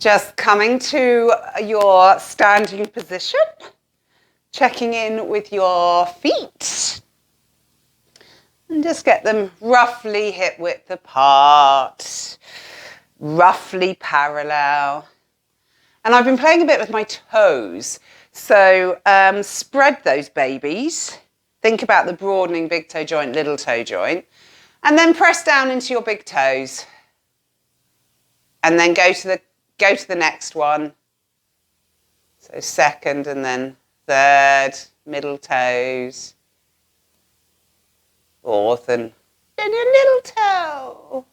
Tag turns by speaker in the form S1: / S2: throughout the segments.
S1: Just coming to your standing position, checking in with your feet. And just get them roughly hip width apart, roughly parallel. And I've been playing a bit with my toes. So spread those babies. Think about the broadening big toe joint, little toe joint. And then press down into your big toes. And then go to the next one. So second and then third, middle toes. Fourth and then your little toe.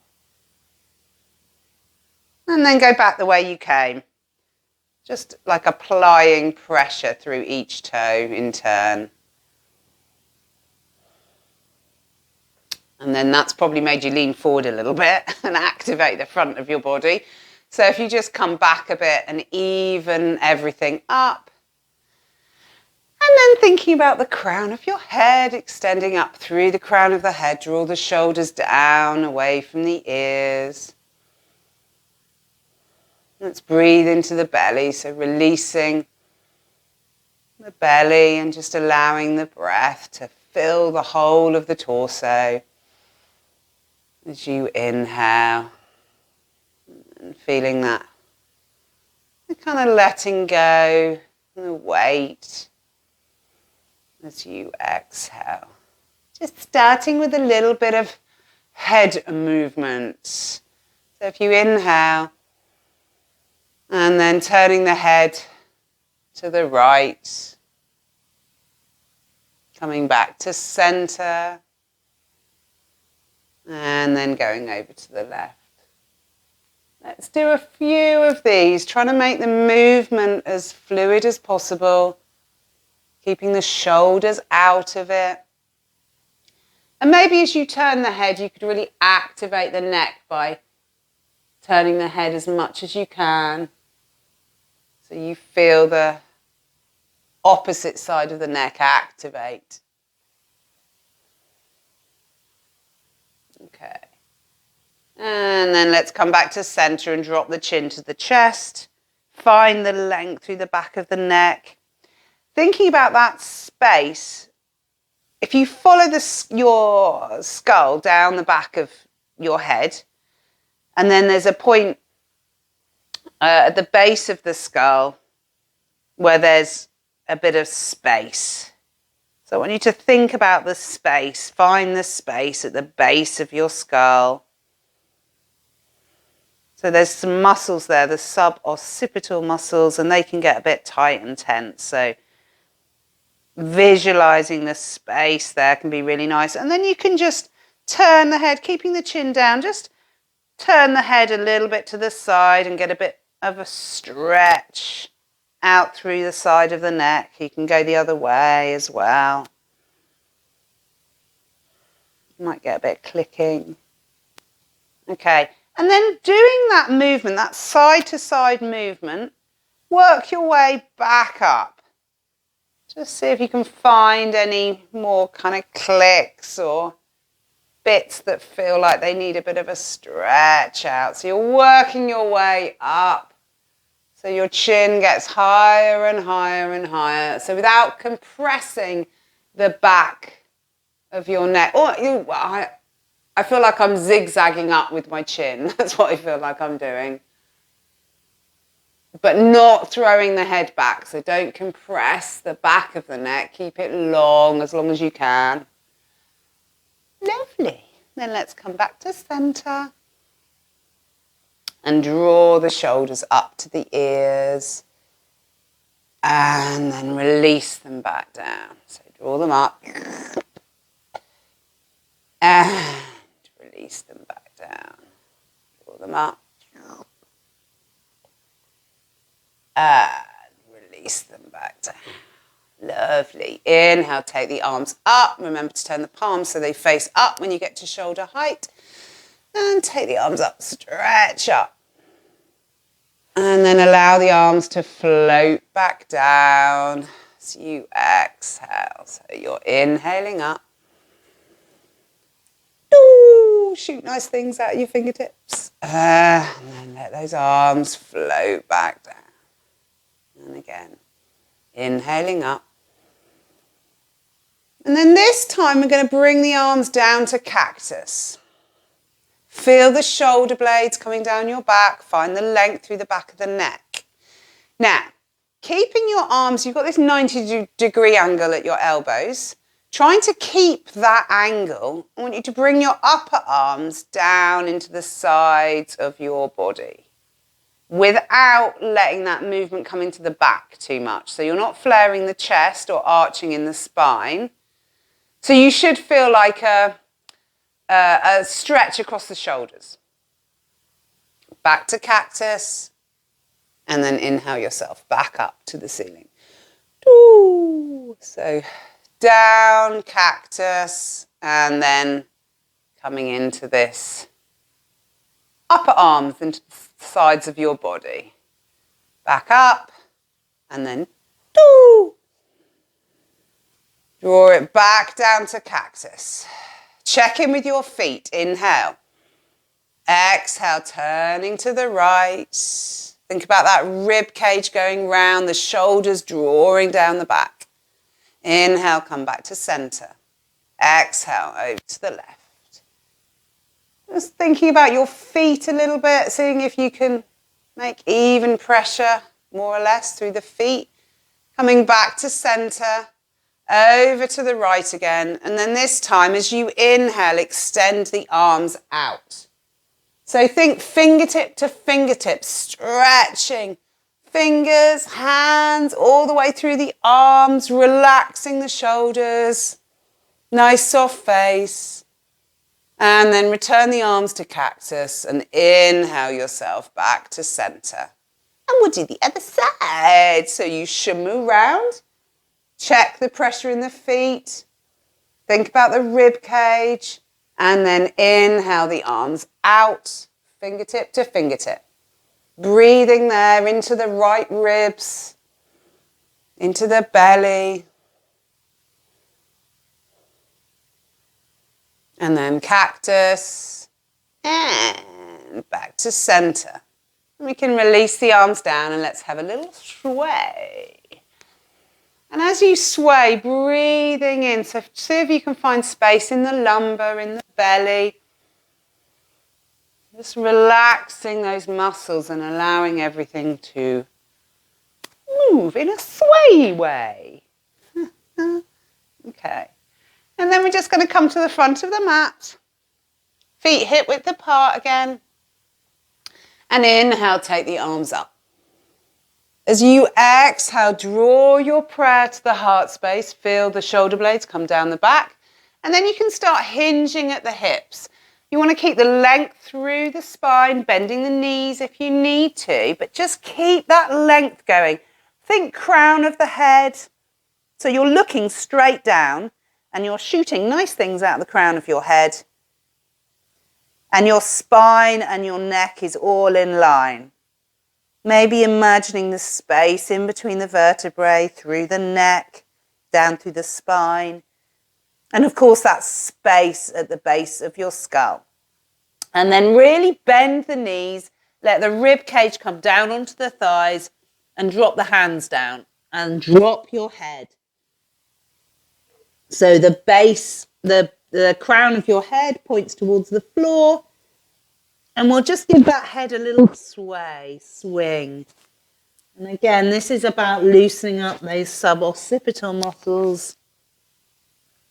S1: And then go back the way you came. Just like applying pressure through each toe in turn. And then that's probably made you lean forward a little bit and activate the front of your body. So if you just come back a bit and even everything up. And then thinking about the crown of your head, extending up through the crown of the head. Draw the shoulders down, away from the ears. Let's breathe into the belly, so releasing the belly and just allowing the breath to fill the whole of the torso. As you inhale and feeling that, kind of letting go the weight as you exhale. Just starting with a little bit of head movement. So if you inhale and then turning the head to the right, coming back to center. And then going over to the left. Let's do a few of these, trying to make the movement as fluid as possible, keeping the shoulders out of it. And maybe as you turn the head, you could really activate the neck by turning the head as much as you can. So you feel the opposite side of the neck activate. Okay, and then let's come back to center and drop the chin to the chest. Find the length through the back of the neck. Thinking about that space, if you follow your skull down the back of your head, and then there's a point at the base of the skull where there's a bit of space. So I want you to think about the space, find the space at the base of your skull. So there's some muscles there, the suboccipital muscles, and they can get a bit tight and tense. So visualizing the space there can be really nice. And then you can just turn the head, keeping the chin down, just turn the head a little bit to the side and get a bit of a stretch out through the side of the neck. You can go the other way as well. You might get a bit clicking. Okay, and then doing that movement, that side to side movement, work your way back up. Just see if you can find any more kind of clicks or bits that feel like they need a bit of a stretch out. So you're working your way up. So your chin gets higher and higher and higher. So without compressing the back of your neck. I feel like I'm zigzagging up with my chin. That's what I feel like I'm doing. But not throwing the head back. So don't compress the back of the neck. Keep it long as you can. Lovely. Then let's come back to center. And draw the shoulders up to the ears. And then release them back down. So draw them up. And release them back down. Draw them up. And release them back down. Lovely. Inhale, take the arms up. Remember to turn the palms so they face up when you get to shoulder height. And take the arms up, stretch up. And then allow the arms to float back down as you exhale. So you're inhaling up. Ooh, shoot nice things out of your fingertips. And then let those arms float back down. And again, inhaling up. And then this time we're going to bring the arms down to cactus. Feel the shoulder blades coming down your back. Find the length through the back of the neck. Now, keeping your arms, you've got this 90-degree angle at your elbows. Trying to keep that angle, I want you to bring your upper arms down into the sides of your body without letting that movement come into the back too much. So you're not flaring the chest or arching in the spine. So you should feel like a stretch across the shoulders. Back to cactus, and then inhale yourself back up to the ceiling. So down cactus, and then coming into this upper arms into the sides of your body. Back up, and then draw it back down to cactus. Check in with your feet. Inhale. Exhale, turning to the right. Think about that rib cage going round, the shoulders drawing down the back. Inhale, come back to center. Exhale, over to the left. Just thinking about your feet a little bit, seeing if you can make even pressure, more or less, through the feet. Coming back to center, over to the right again. And then this time, as you inhale, extend the arms out. So think fingertip to fingertip, stretching fingers, hands, all the way through the arms, relaxing the shoulders. Nice soft face. And then return the arms to cactus and inhale yourself back to center. And we'll do the other side. So you shimmy round, check the pressure in the feet, think about the rib cage, and then inhale the arms out, fingertip to fingertip. Breathing there into the right ribs, into the belly. And then cactus, and back to center. We can release the arms down and let's have a little sway. And as you sway, breathing in, so see if you can find space in the lumbar, in the belly. Just relaxing those muscles and allowing everything to move in a sway way. Okay. And then we're just going to come to the front of the mat. Feet hip width apart again. And inhale, take the arms up. As you exhale, draw your prayer to the heart space. Feel the shoulder blades come down the back. And then you can start hinging at the hips. You want to keep the length through the spine, bending the knees if you need to, but just keep that length going. Think crown of the head. So you're looking straight down and you're shooting nice things out of the crown of your head. And your spine and your neck is all in line. Maybe imagining the space in between the vertebrae, through the neck, down through the spine. And of course, that space at the base of your skull. And then really bend the knees, let the rib cage come down onto the thighs and drop the hands down and drop your head. So the base, the crown of your head points towards the floor. And we'll just give that head a little sway, swing. And again, this is about loosening up those suboccipital muscles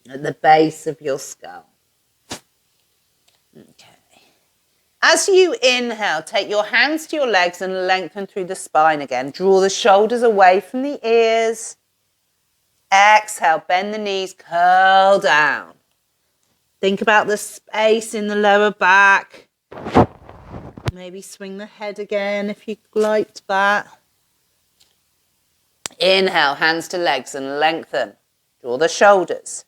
S1: at the base of your skull. Okay. As you inhale, take your hands to your legs and lengthen through the spine again. Draw the shoulders away from the ears. Exhale, bend the knees, curl down. Think about the space in the lower back. Maybe swing the head again if you liked that. Inhale, hands to legs and lengthen. Draw the shoulders.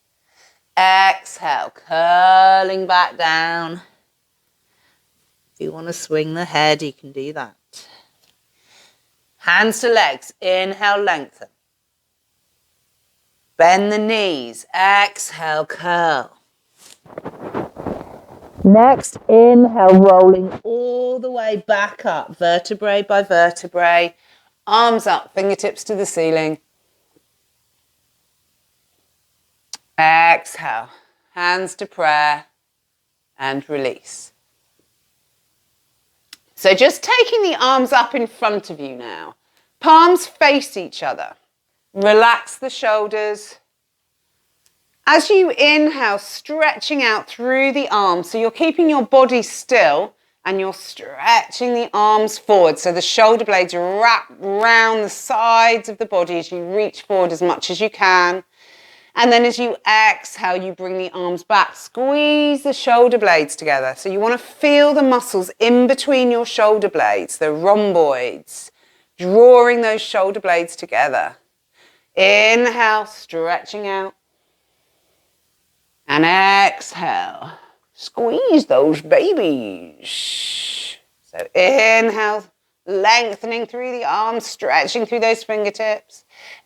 S1: Exhale, curling back down. If you want to swing the head, you can do that. Hands to legs. Inhale, lengthen. Bend the knees. Exhale, curl. Next, inhale, rolling all the way back up, vertebrae by vertebrae, arms up, fingertips to the ceiling. Exhale, hands to prayer and release. So just taking the arms up in front of you now. Palms face each other. Relax the shoulders. As you inhale, stretching out through the arms. So you're keeping your body still and you're stretching the arms forward. So the shoulder blades wrap around the sides of the body as you reach forward as much as you can. And then as you exhale, you bring the arms back. Squeeze the shoulder blades together. So you want to feel the muscles in between your shoulder blades, the rhomboids, drawing those shoulder blades together. Inhale, stretching out. And exhale, squeeze those babies. So inhale, lengthening through the arms, stretching through those fingertips.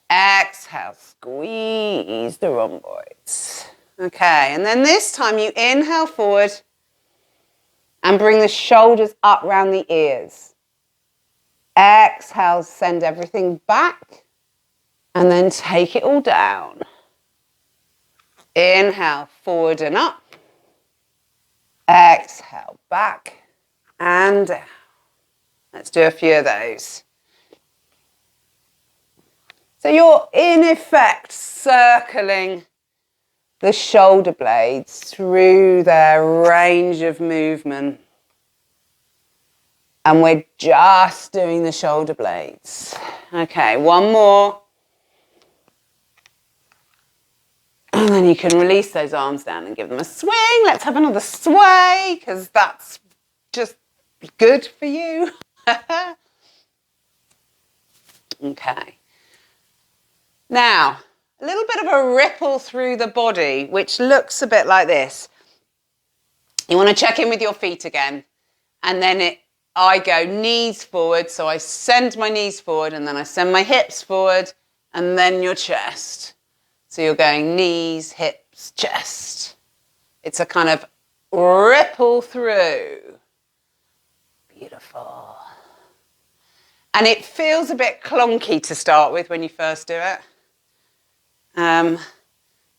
S1: Exhale, squeeze the rhomboids. Okay, and then this time you inhale forward and bring the shoulders up around the ears. Exhale, send everything back and then take it all down. Inhale, forward and up. Exhale, back and down. Let's do a few of those. So you're in effect circling the shoulder blades through their range of movement. And we're just doing the shoulder blades. Okay, one more. And then you can release those arms down and give them a swing. Let's have another sway, because that's just good for you. Okay. Now, a little bit of a ripple through the body, which looks a bit like this. You want to check in with your feet again. And then I go knees forward, so I send my knees forward, and then I send my hips forward, and then your chest. So you're going knees, hips, chest. It's a kind of ripple through. Beautiful. And it feels a bit clunky to start with when you first do it.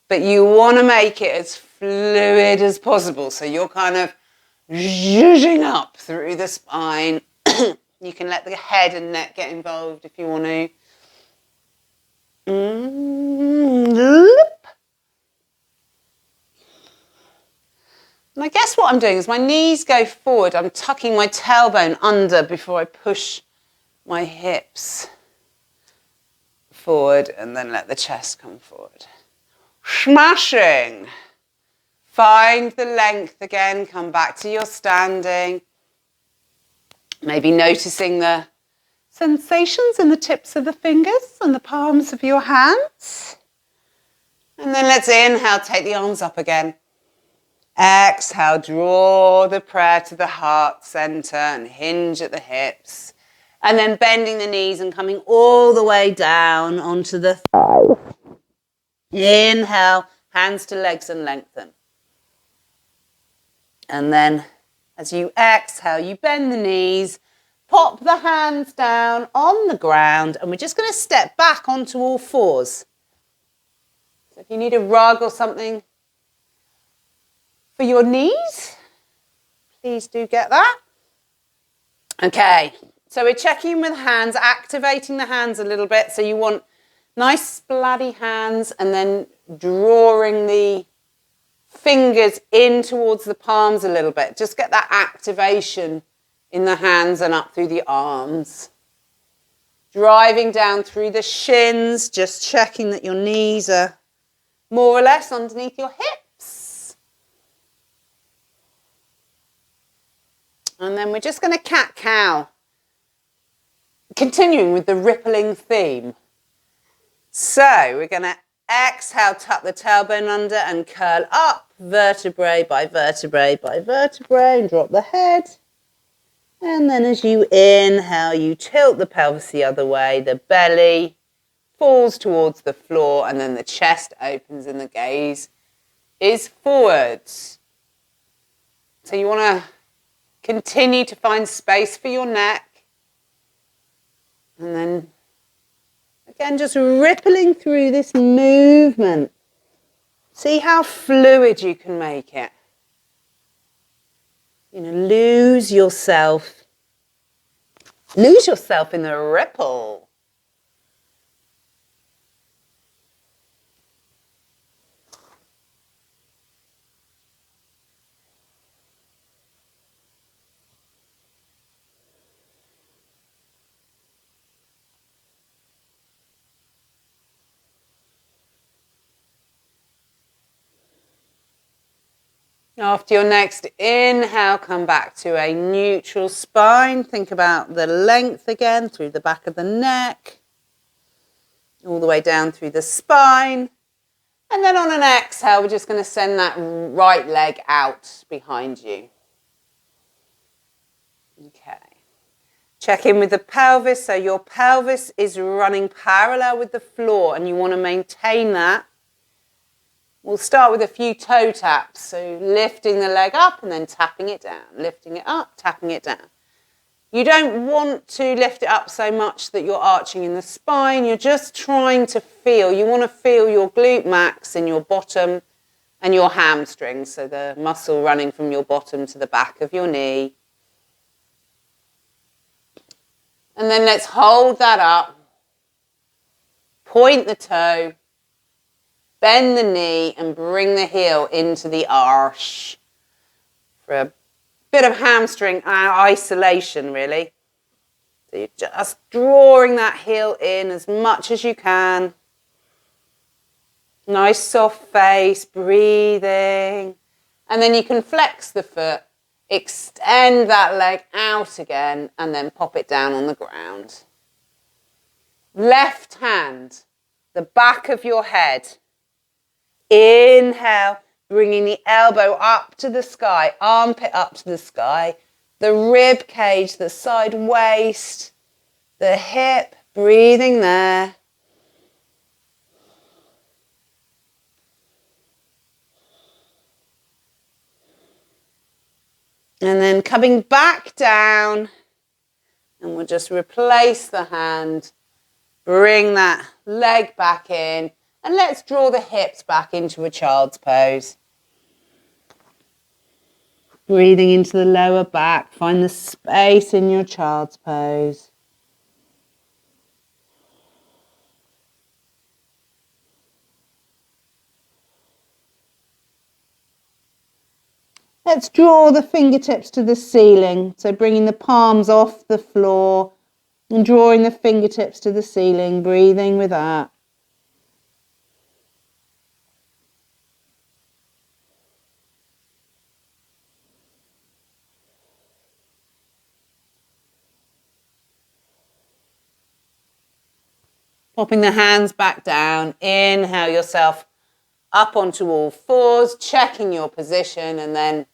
S1: But you want to make it as fluid as possible. So you're kind of zhuzhing up through the spine. You can let the head and neck get involved if you want to. And I guess what I'm doing is my knees go forward. I'm tucking my tailbone under before I push my hips forward and then let the chest come forward. Smashing. Find the length again. Come back to your standing. Maybe noticing the sensations in the tips of the fingers and the palms of your hands. And then let's inhale, take the arms up again. Exhale, draw the prayer to the heart center and hinge at the hips. And then bending the knees and coming all the way down onto the thighs. Inhale, hands to legs and lengthen. And then as you exhale, you bend the knees, pop the hands down on the ground, and we're just going to step back onto all fours. So if you need a rug or something for your knees, please do get that. Okay, so we're checking with hands, activating the hands a little bit. So you want nice splatty hands and then drawing the fingers in towards the palms a little bit. Just get that activation in the hands and up through the arms. Driving down through the shins, just checking that your knees are more or less underneath your hips. And then we're just going to cat-cow, continuing with the rippling theme. So we're going to exhale, tuck the tailbone under and curl up, vertebrae by vertebrae by vertebrae, and drop the head. And then as you inhale, you tilt the pelvis the other way, the belly falls towards the floor, and then the chest opens and the gaze is forwards. So you want to continue to find space for your neck. And then, again, just rippling through this movement. See how fluid you can make it. Lose yourself. Lose yourself in the ripple. After your next inhale, come back to a neutral spine. Think about the length again through the back of the neck, all the way down through the spine. And then on an exhale, we're just going to send that right leg out behind you. Okay. Check in with the pelvis. So your pelvis is running parallel with the floor and you want to maintain that. We'll start with a few toe taps. So lifting the leg up and then tapping it down. Lifting it up, tapping it down. You don't want to lift it up so much that you're arching in the spine. You're just trying to feel. You want to feel your glute max in your bottom and your hamstrings. So the muscle running from your bottom to the back of your knee. And then let's hold that up. Point the toe. Bend the knee and bring the heel into the arch for a bit of hamstring isolation, really. So you're just drawing that heel in as much as you can. Nice soft face, breathing. And then you can flex the foot, extend that leg out again, and then pop it down on the ground. Left hand, the back of your head. Inhale, bringing the elbow up to the sky, armpit up to the sky, the rib cage, the side waist, the hip, breathing there. And then coming back down, and we'll just replace the hand, bring that leg back in. And let's draw the hips back into a child's pose. Breathing into the lower back. Find the space in your child's pose. Let's draw the fingertips to the ceiling. So bringing the palms off the floor and drawing the fingertips to the ceiling. Breathing with that. Popping the hands back down, inhale yourself up onto all fours, checking your position, and then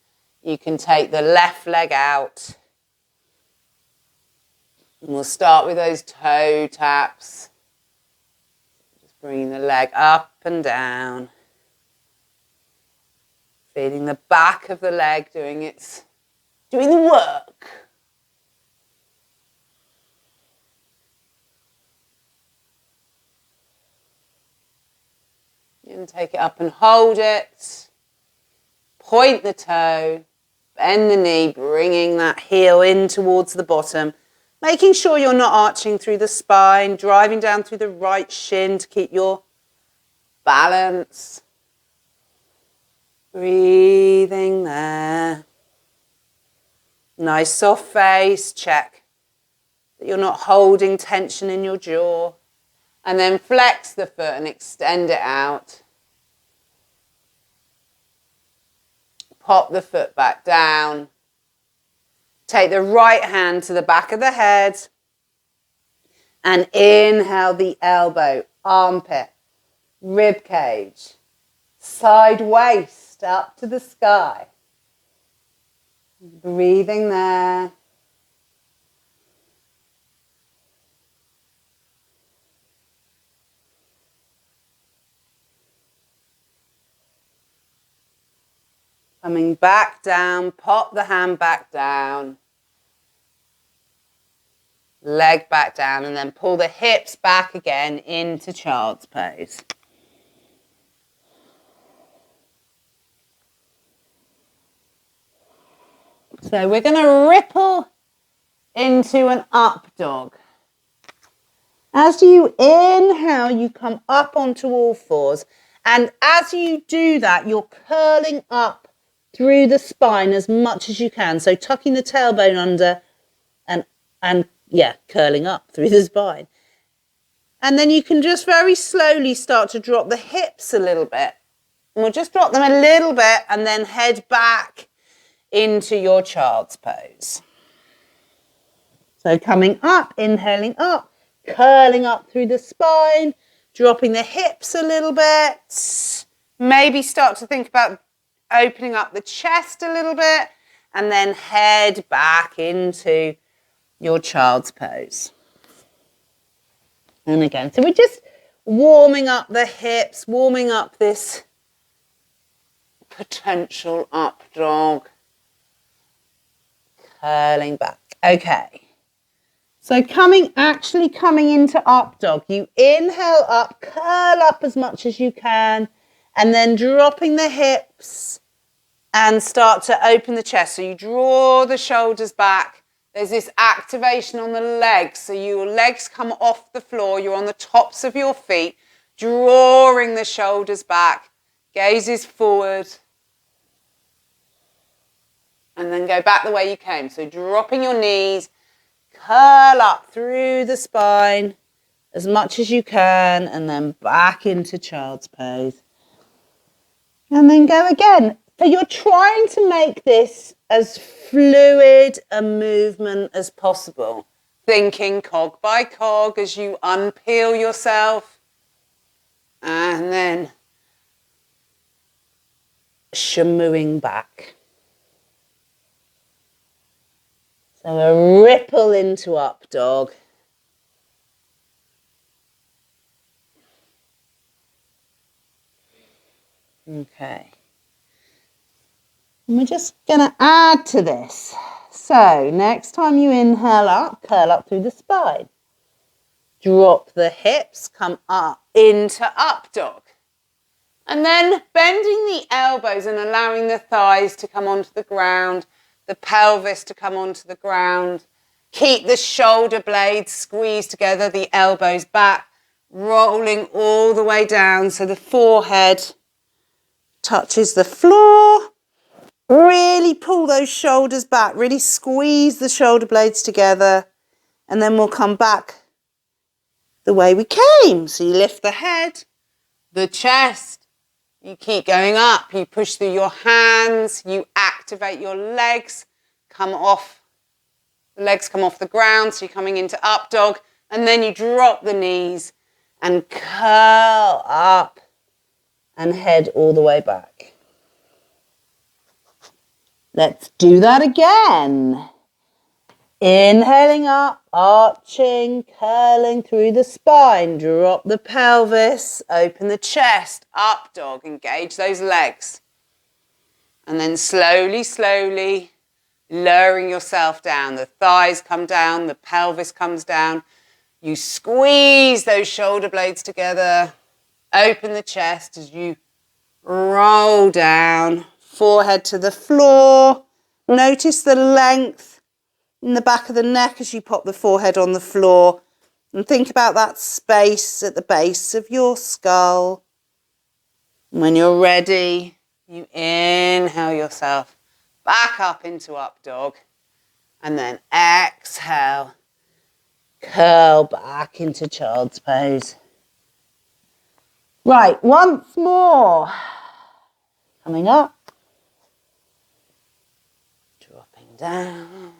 S1: you can take the left leg out. And we'll start with those toe taps. Just bringing the leg up and down. Feeling the back of the leg doing the work. And take it up and hold it. Point the toe. Bend the knee, bringing that heel in towards the bottom. Making sure you're not arching through the spine, driving down through the right shin to keep your balance. Breathing there. Nice soft face. Check that you're not holding tension in your jaw. And then flex the foot and extend it out. Pop the foot back down. Take the right hand to the back of the head. And inhale the elbow, armpit, rib cage, side waist up to the sky. Breathing there. Coming back down, pop the hand back down. Leg back down, and then pull the hips back again into child's pose. So we're going to ripple into an up dog. As you inhale, you come up onto all fours. And as you do that, you're curling up through the spine as much as you can. So tucking the tailbone under and curling up through the spine. And then you can just very slowly start to drop the hips a little bit. And we'll just drop them a little bit and then head back into your child's pose. So coming up, inhaling up, curling up through the spine, dropping the hips a little bit. Maybe start to think about opening up the chest a little bit and then head back into your child's pose. And again, so we're just warming up the hips, warming up this potential up dog. Curling back. Okay. So coming into up dog. You inhale up, curl up as much as you can, and then dropping the hips and start to open the chest. So you draw the shoulders back. There's this activation on the legs. So your legs come off the floor. You're on the tops of your feet, drawing the shoulders back, gazes forward. And then go back the way you came. So dropping your knees, curl up through the spine as much as you can, and then back into child's pose. And then go again. So you're trying to make this as fluid a movement as possible. Thinking cog by cog as you unpeel yourself. And then shamuing back. So a ripple into up dog. Okay. And we're just going to add to this. So next time you inhale up, curl up through the spine. Drop the hips, come up into up dog. And then bending the elbows and allowing the thighs to come onto the ground. The pelvis to come onto the ground. Keep the shoulder blades squeezed together, the elbows back, rolling all the way down so the forehead touches the floor. Really pull those shoulders back, really squeeze the shoulder blades together, and then we'll come back the way we came. So you lift the head, the chest, you keep going up, you push through your hands, you activate your legs, the legs come off the ground, so you're coming into up dog, and then you drop the knees and curl up and head all the way back. Let's do that again. Inhaling up, arching, curling through the spine, drop the pelvis, open the chest, up dog, engage those legs. And then slowly, slowly lowering yourself down. The thighs come down, the pelvis comes down. You squeeze those shoulder blades together, open the chest as you roll down, forehead to the floor. Notice the length in the back of the neck as you pop the forehead on the floor. And think about that space at the base of your skull. When you're ready, you inhale yourself back up into up dog. And then exhale, curl back into child's pose. Right, once more. Coming up. Dropping down.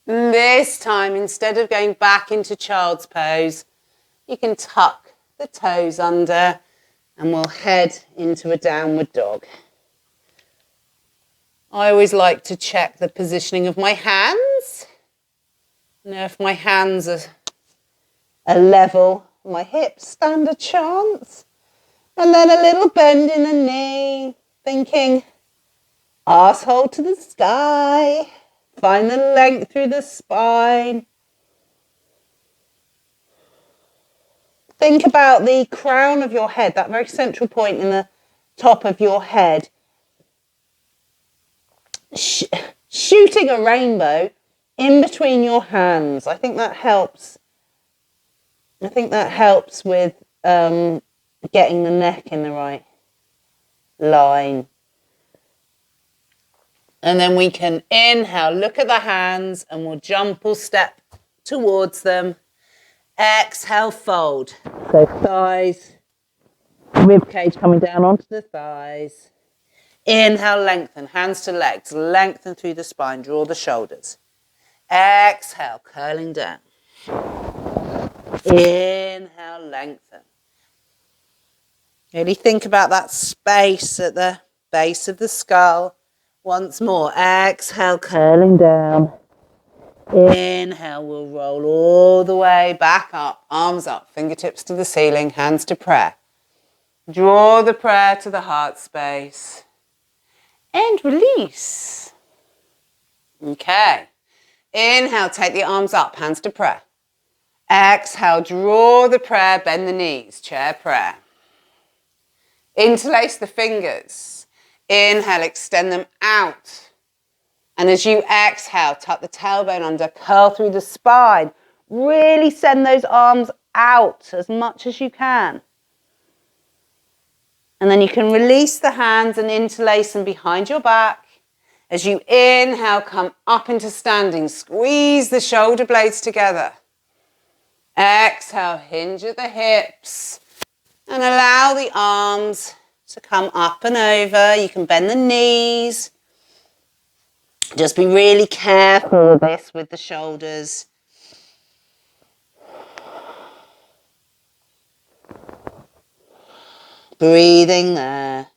S1: This time, instead of going back into child's pose, you can tuck the toes under and we'll head into a downward dog. I always like to check the positioning of my hands. Now if my hands are level, my hips stand a chance. And then a little bend in the knee, thinking asshole to the sky. Find the length through the spine. Think about the crown of your head, that very central point in the top of your head. Shooting a rainbow in between your hands. I think that helps. I think that helps with getting the neck in the right line. And then we can inhale, look at the hands, and we'll jump or step towards them. Exhale, fold. So thighs, rib cage coming down onto the thighs. Inhale, lengthen, hands to legs, lengthen through the spine, draw the shoulders. Exhale, curling down. Inhale, lengthen. Really think about that space at the base of the skull. Once more, exhale, curling down. Inhale, we'll roll all the way back up, arms up, fingertips to the ceiling, hands to prayer. Draw the prayer to the heart space. And release. Okay. Inhale, take the arms up, hands to prayer. Exhale, draw the prayer, bend the knees, chair prayer. Interlace the fingers. Inhale, extend them out. And as you exhale, tuck the tailbone under, curl through the spine. Really send those arms out as much as you can. And then you can release the hands and interlace them behind your back. As you inhale, come up into standing. Squeeze the shoulder blades together. Exhale, hinge at the hips. And allow the arms to come up and over. You can bend the knees. Just be really careful with this with the shoulders. Breathing there.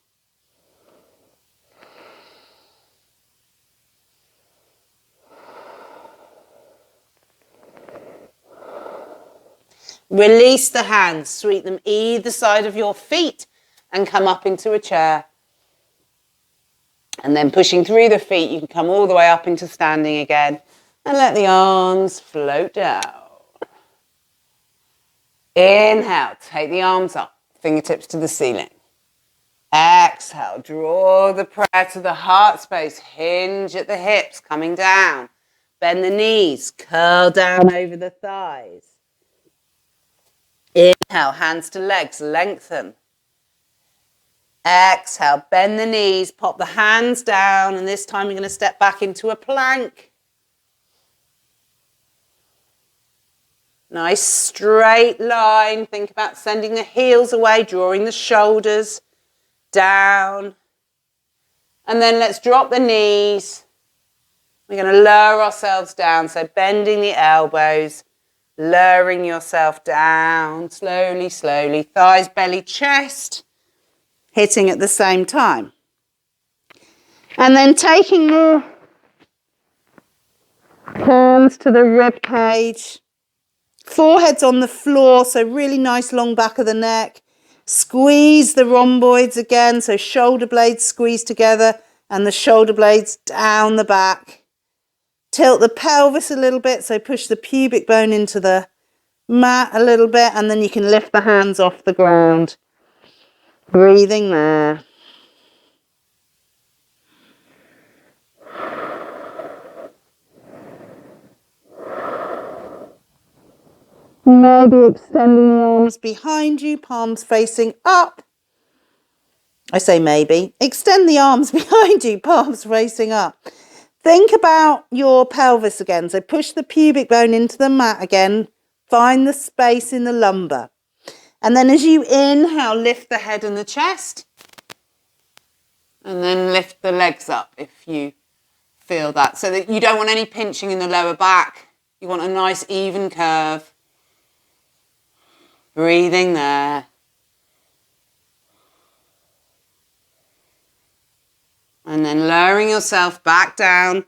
S1: Release the hands, sweep them either side of your feet and come up into a chair. And then pushing through the feet, you can come all the way up into standing again and let the arms float down. Inhale, take the arms up, fingertips to the ceiling. Exhale, draw the prayer to the heart space, hinge at the hips, coming down. Bend the knees, curl down over the thighs. Inhale, hands to legs, lengthen. Exhale, bend the knees, pop the hands down, and this time you're going to step back into a plank. Nice straight line. Think about sending the heels away, drawing the shoulders down. And then let's drop the knees. We're going to lower ourselves down, so bending the elbows, lowering yourself down, slowly, slowly. Thighs, belly, chest, hitting at the same time. And then taking the hands to the rib cage. Forehead's on the floor, so really nice long back of the neck. Squeeze the rhomboids again, so shoulder blades squeeze together and the shoulder blades down the back. Tilt the pelvis a little bit, so push the pubic bone into the mat a little bit, and then you can lift the hands off the ground. Breathing there. Maybe extending the arms behind you, palms facing up. I say maybe. Extend the arms behind you, palms facing up. Think about your pelvis again. So push the pubic bone into the mat again. Find the space in the lumbar. And then as you inhale, lift the head and the chest. And then lift the legs up if you feel that. So that you don't want any pinching in the lower back. You want a nice even curve. Breathing there. And then lowering yourself back down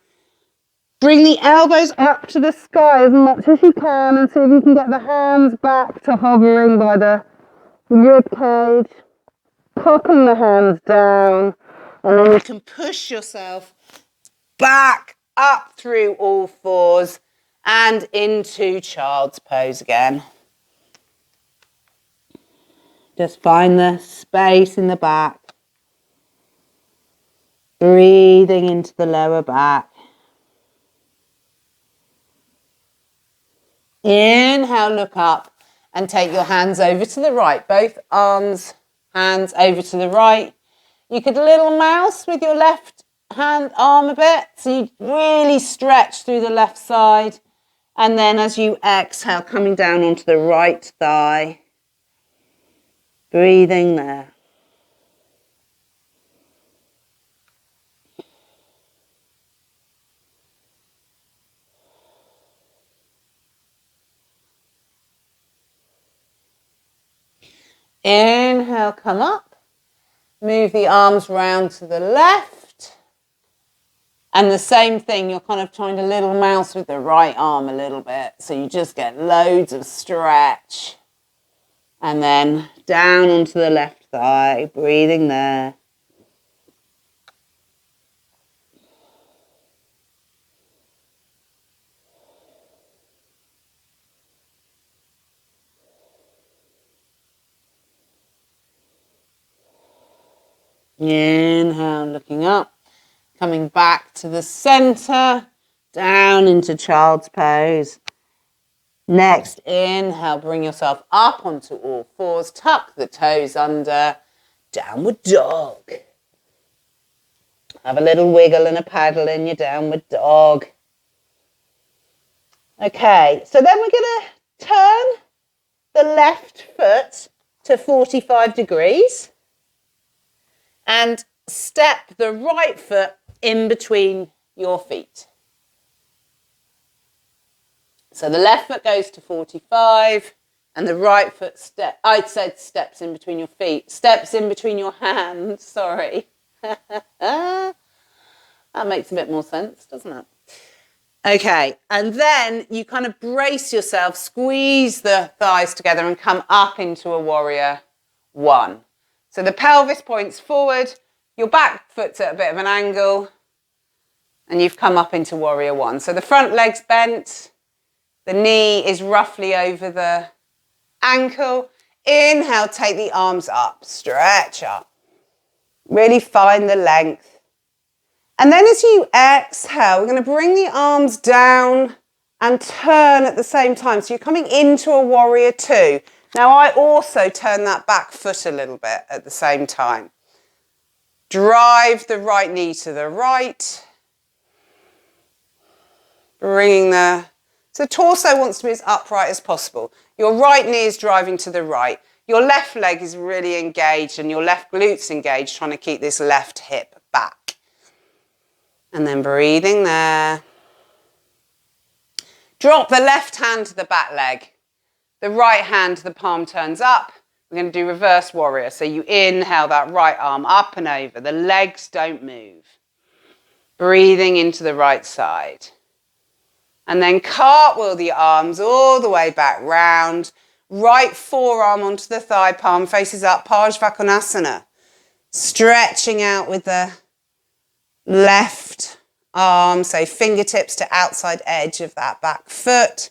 S1: Bring the elbows up to the sky as much as you can and see if you can get the hands back to hovering by the rib cage. Popping the hands down, and then you can push yourself back up through all fours and into child's pose again. Just find the space in the back. Breathing into the lower back. Inhale, look up and take your hands over to the right. Both arms, hands over to the right. You could little mouse with your left arm a bit. So you really stretch through the left side. And then as you exhale, coming down onto the right thigh. Breathing there. Inhale, come up. Move the arms round to the left. And the same thing, you're kind of trying to little mouse with the right arm a little bit. So you just get loads of stretch. And then down onto the left thigh, breathing there. Inhale, looking up, coming back to the center, down into child's pose. Next, inhale, bring yourself up onto all fours, tuck the toes under, downward dog. Have a little wiggle and a paddle in your downward dog. Okay, so then we're going to turn the left foot to 45 degrees and step the right foot in between your feet. So the left foot goes to 45 and the right foot steps in between your feet, steps in between your hands, sorry. That makes a bit more sense, doesn't it? Okay, and then you kind of brace yourself, squeeze the thighs together and come up into a warrior one. So the pelvis points forward, your back foot's at a bit of an angle, and you've come up into warrior one. So the front leg's bent, the knee is roughly over the ankle. Inhale, take the arms up, stretch up. Really find the length. And then as you exhale, we're going to bring the arms down and turn at the same time. So you're coming into a warrior two. Now I also turn that back foot a little bit at the same time. Drive the right knee to the right. Bringing so the torso wants to be as upright as possible. Your right knee is driving to the right. Your left leg is really engaged and your left glute's engaged, trying to keep this left hip back. And then breathing there. Drop the left hand to the back leg. The right hand, the palm turns up. We're going to do reverse warrior. So you inhale that right arm up and over. The legs don't move. Breathing into the right side. And then cartwheel the arms all the way back round. Right forearm onto the thigh, palm faces up, Parsvakonasana. Stretching out with the left arm, so fingertips to outside edge of that back foot.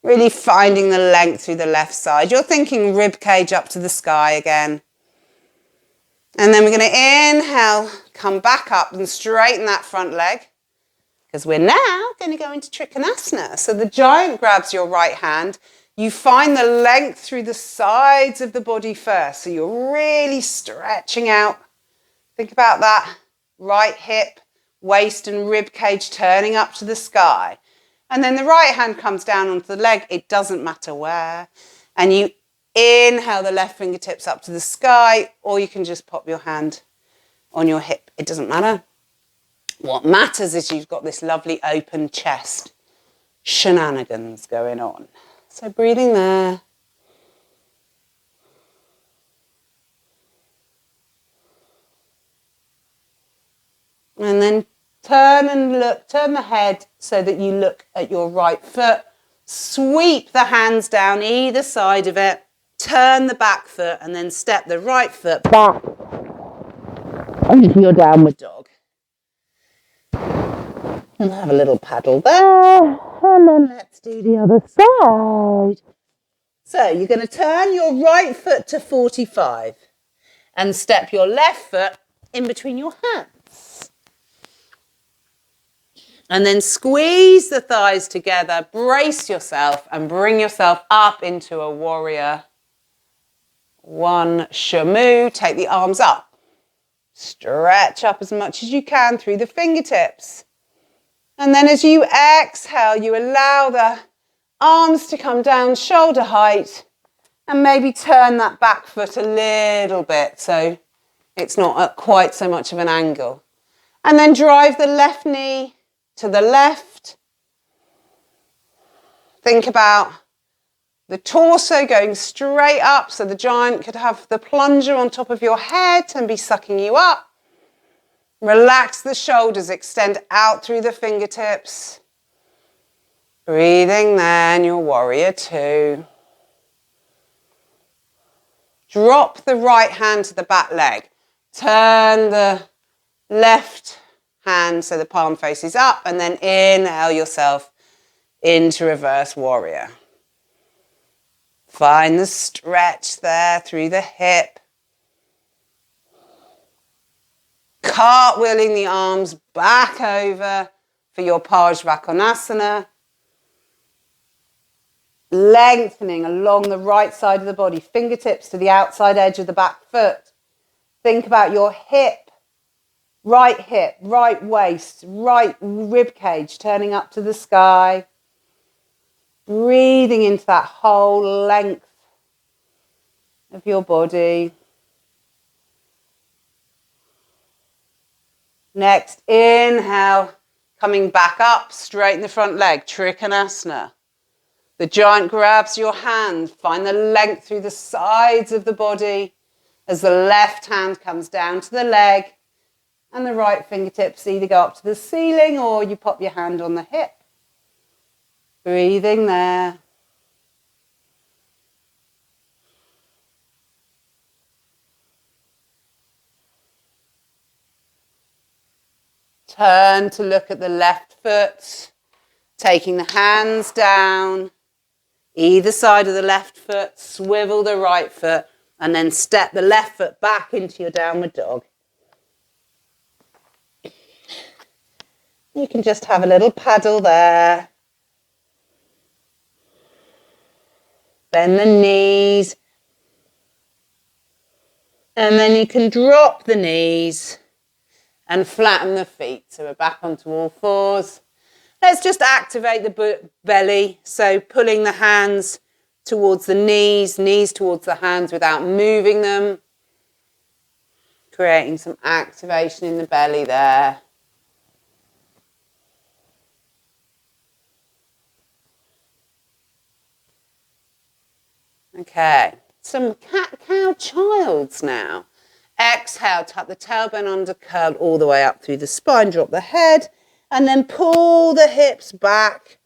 S1: Really finding the length through the left side. You're thinking rib cage up to the sky again. And then we're going to inhale, come back up and straighten that front leg. Because we're now going to go into Trikonasana. So the giant grabs your right hand. You find the length through the sides of the body first. So you're really stretching out. Think about that right hip, waist and rib cage turning up to the sky. And then the right hand comes down onto the leg. It doesn't matter where. And you inhale the left fingertips up to the sky, or you can just pop your hand on your hip. It doesn't matter. What matters is you've got this lovely open chest shenanigans going on. So breathing there. And then Turn and look, turn the head so that you look at your right foot. Sweep the hands down either side of it. Turn the back foot and then step the right foot back into your downward dog. And have a little paddle there. And then let's do the other side. So you're going to turn your right foot to 45 and step your left foot in between your hands. And then squeeze the thighs together, brace yourself and bring yourself up into a warrior one shamu. Take the arms up. Stretch up as much as you can through the fingertips. And then as you exhale, you allow the arms to come down shoulder height and maybe turn that back foot a little bit so it's not at quite so much of an angle. And then drive the left knee to the left. Think about the torso going straight up so the giant could have the plunger on top of your head and be sucking you up. Relax the shoulders, extend out through the fingertips. Breathing then your warrior two. Drop the right hand to the back leg. Turn the left hand so the palm faces up and then inhale yourself into reverse warrior. Find the stretch there through the hip. Cartwheeling the arms back over for your Parsvakonasana. Lengthening along the right side of the body, fingertips to the outside edge of the back foot. Think about your hip, right waist, right rib cage turning up to the sky. Breathing into that whole length of your body. Next, inhale, coming back up, straighten the front leg, Trikonasana. The giant grabs your hand, find the length through the sides of the body as the left hand comes down to the leg and the right fingertips either go up to the ceiling or you pop your hand on the hip. Breathing there. Turn to look at the left foot, taking the hands down, either side of the left foot, swivel the right foot, and then step the left foot back into your downward dog. You can just have a little paddle there. Bend the knees. And then you can drop the knees and flatten the feet. So we're back onto all fours. Let's just activate the belly. So pulling the hands towards the knees, knees towards the hands without moving them. Creating some activation in the belly there. Okay, some cat-cow childs now. Exhale, tuck the tailbone under, curl all the way up through the spine, drop the head, and then pull the hips back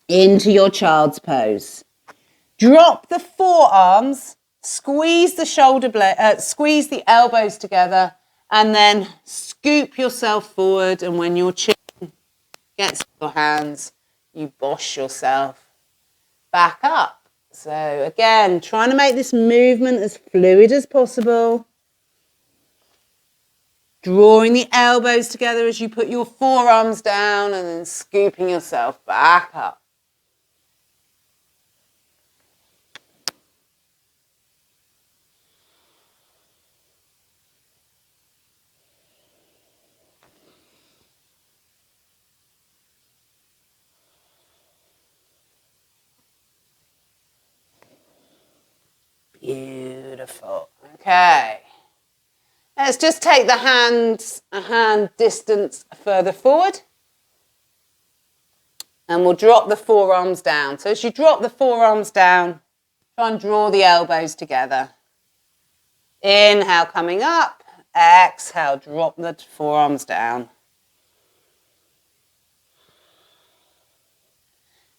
S1: into your child's pose. Drop the forearms, squeeze the squeeze the elbows together, and then scoop yourself forward. And when your chin gets your hands, you bosh yourself back up. So again, trying to make this movement as fluid as possible. Drawing the elbows together as you put your forearms down and then scooping yourself back up. Beautiful. Okay. Let's just take the hands a hand distance further forward. And we'll drop the forearms down. So as you drop the forearms down, try and draw the elbows together. Inhale, coming up. Exhale, drop the forearms down.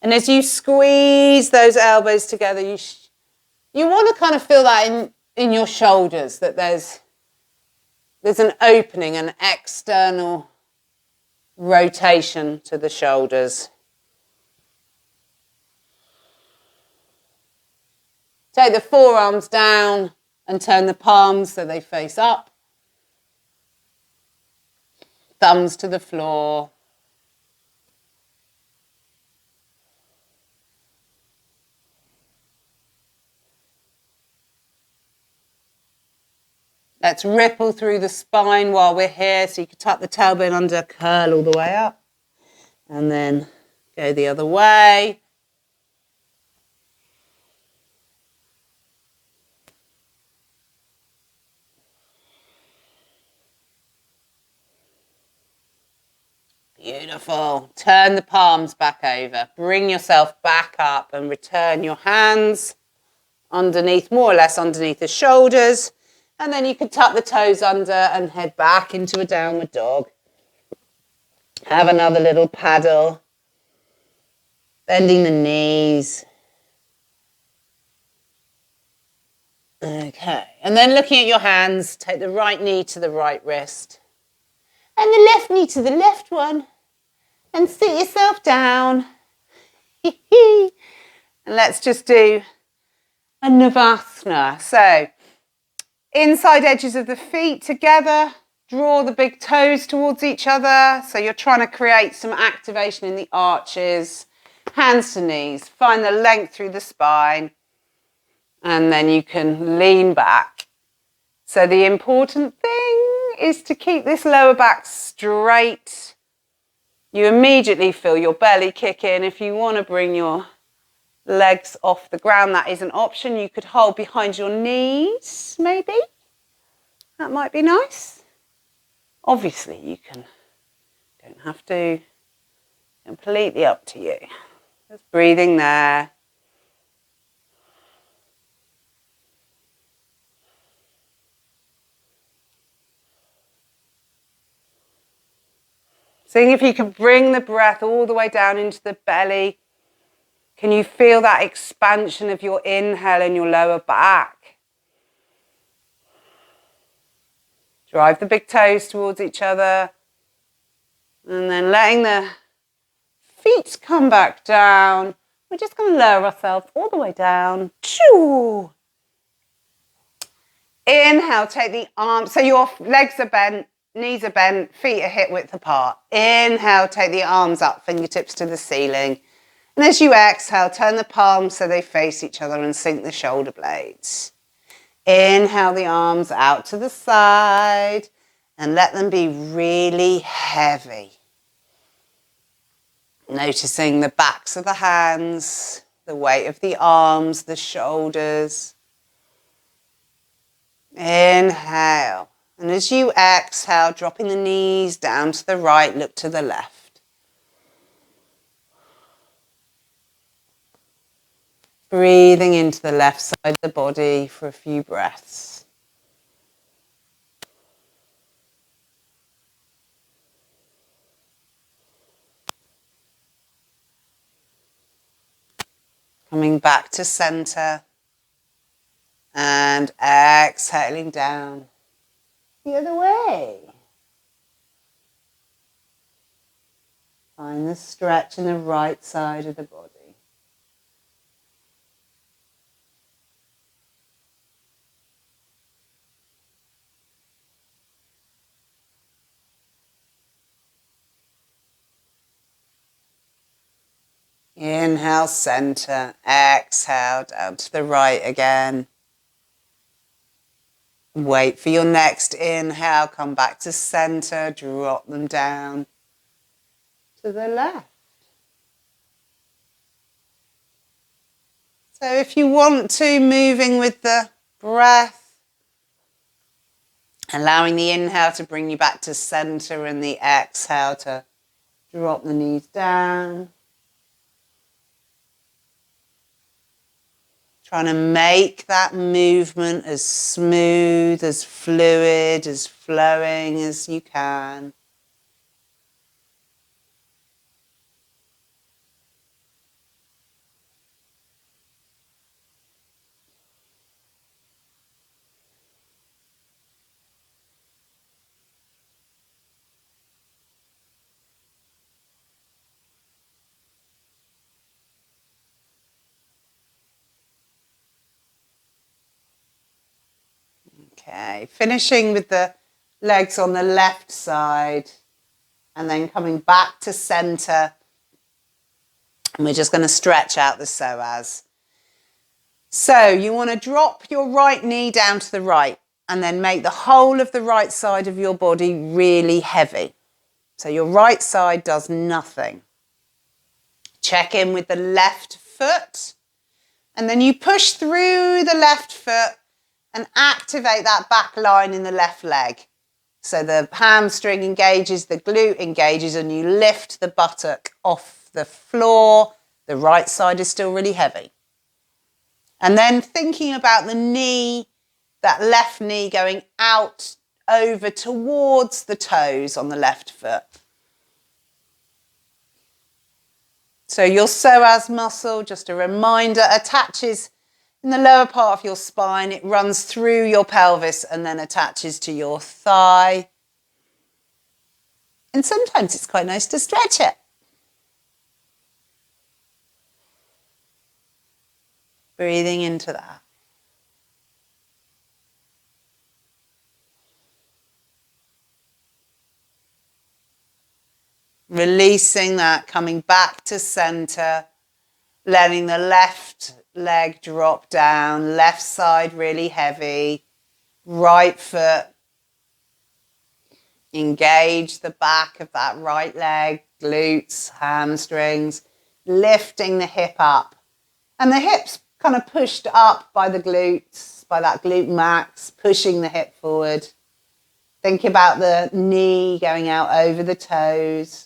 S1: And as you squeeze those elbows together, you want to kind of feel that in your shoulders, that there's an opening, an external rotation to the shoulders. Take the forearms down and turn the palms so they face up. Thumbs to the floor. Let's ripple through the spine while we're here. So you can tuck the tailbone under, curl all the way up. And then go the other way. Beautiful. Turn the palms back over. Bring yourself back up and return your hands underneath, more or less underneath the shoulders. And then you can tuck the toes under and head back into a downward dog. Have another little paddle. Bending the knees. Okay. And then looking at your hands, take the right knee to the right wrist. And the left knee to the left one. And sit yourself down. And let's just do a Navasana. So, inside edges of the feet together. Draw the big toes towards each other. So you're trying to create some activation in the arches. Hands to knees. Find the length through the spine. And then you can lean back. So the important thing is to keep this lower back straight. You immediately feel your belly kick in. If you want to bring your legs off the ground, that is an option. You could hold behind your knees, maybe. That might be nice. Obviously, you don't have to. Completely up to you. Just breathing there. Seeing if you can bring the breath all the way down into the belly. Can you feel that expansion of your inhale in your lower back? Drive the big toes towards each other. And then letting the feet come back down. We're just going to lower ourselves all the way down. Choo! Inhale, take the arms. So your legs are bent, knees are bent, feet are hip width apart. Inhale, take the arms up, fingertips to the ceiling. And as you exhale, turn the palms so they face each other and sink the shoulder blades. Inhale the arms out to the side and let them be really heavy. Noticing the backs of the hands, the weight of the arms, the shoulders. Inhale. And as you exhale, dropping the knees down to the right, look to the left. Breathing into the left side of the body for a few breaths. Coming back to center and exhaling down the other way. Find the stretch in the right side of the body. Inhale, center. Exhale, down to the right again. Wait for your next inhale. Come back to center. Drop them down to the left. So if you want to, moving with the breath, allowing the inhale to bring you back to center and the exhale to drop the knees down. Trying to make that movement as smooth, as fluid, as flowing as you can. Okay, finishing with the legs on the left side and then coming back to center. And we're just going to stretch out the psoas. So you want to drop your right knee down to the right and then make the whole of the right side of your body really heavy. So your right side does nothing. Check in with the left foot. And then you push through the left foot and activate that back line in the left leg. So the hamstring engages, the glute engages, and you lift the buttock off the floor. The right side is still really heavy. And then thinking about the knee, that left knee going out over towards the toes on the left foot. So your psoas muscle, just a reminder, attaches in the lower part of your spine. It runs through your pelvis and then attaches to your thigh. And sometimes it's quite nice to stretch it. Breathing into that. Releasing that, coming back to center, letting the left leg drop down, left side really heavy, right foot, engage the back of that right leg, glutes, hamstrings, lifting the hip up. And the hips kind of pushed up by the glutes, by that glute max, pushing the hip forward. Think about the knee going out over the toes.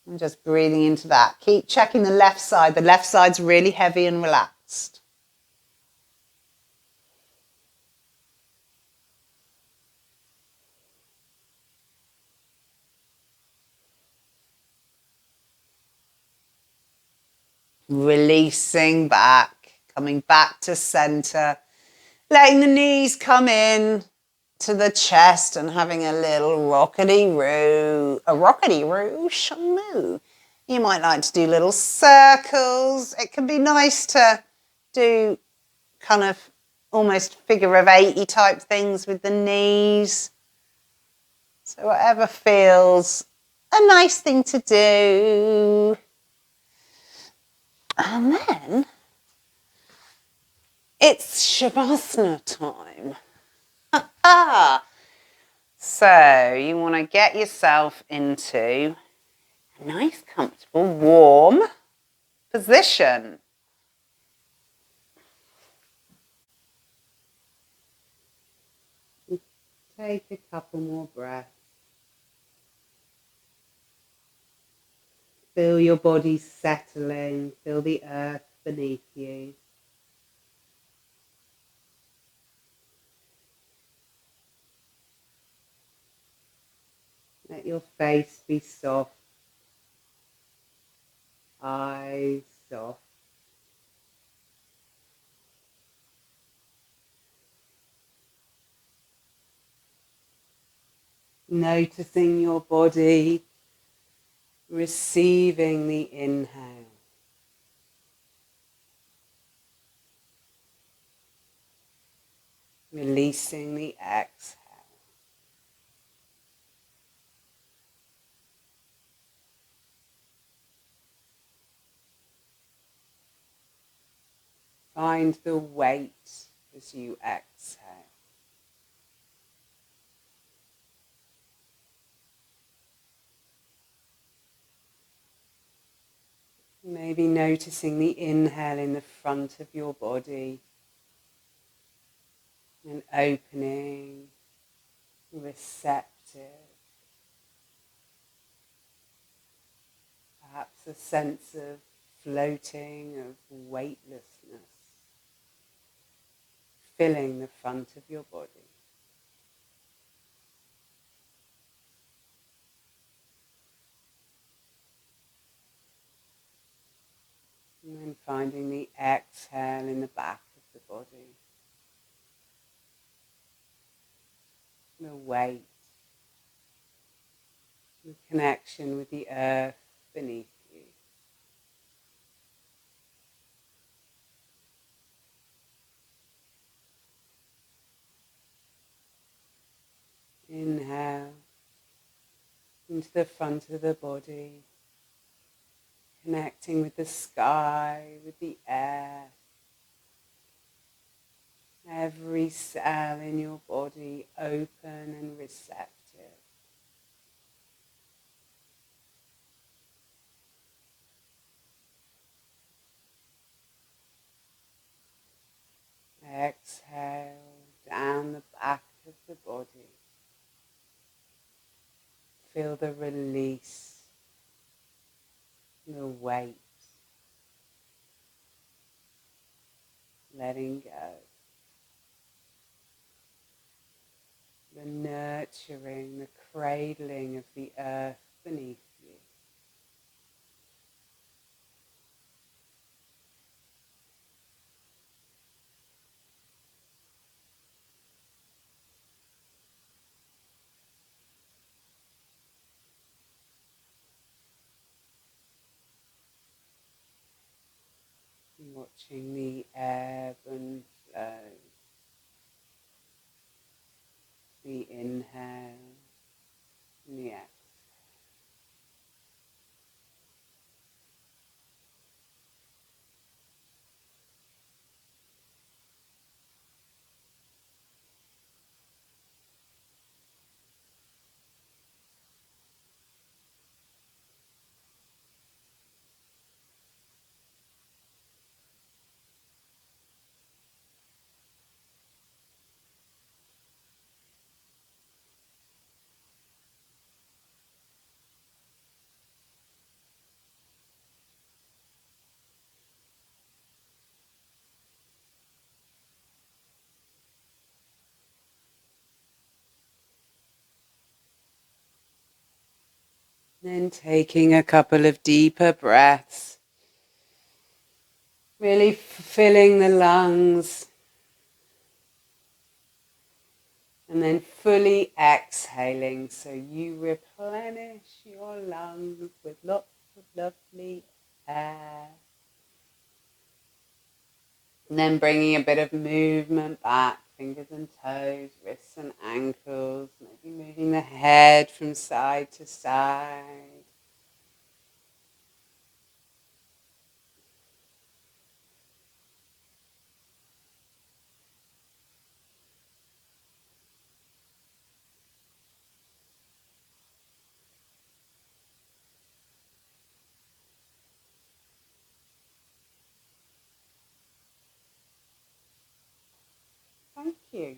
S1: And just breathing into that. Keep checking the left side. The left side's really heavy and relaxed. Releasing back, coming back to center, letting the knees come in to the chest and having a little rockety-roo, shamoo. You might like to do little circles. It can be nice to do kind of almost figure of 80 type things with the knees. So whatever feels a nice thing to do. And then it's Shavasana time. So you want to get yourself into a nice, comfortable, warm position. Take a couple more breaths. Feel your body settling. Feel the earth beneath you. Let your face be soft. Eyes soft. Noticing your body receiving the inhale. Releasing the exhale. Find the weight as you exhale. Maybe noticing the inhale in the front of your body and opening, receptive. Perhaps a sense of floating, of weightlessness, filling the front of your body. And then finding the exhale in the back of the body. The weight, the connection with the earth beneath you. into the front of the body, connecting with the sky, with the air. Every cell in your body open and receptive. Exhale down the back of the body. Feel the release, the weight, letting go. The nurturing, the cradling of the earth beneath you. Watching the ebb and flow, the inhale and the exhale. Then taking a couple of deeper breaths, really filling the lungs, and then fully exhaling so you replenish your lungs with lots of lovely air. And then bringing a bit of movement back, fingers and toes, wrists and ankles, maybe moving the head from side to side. Thank you.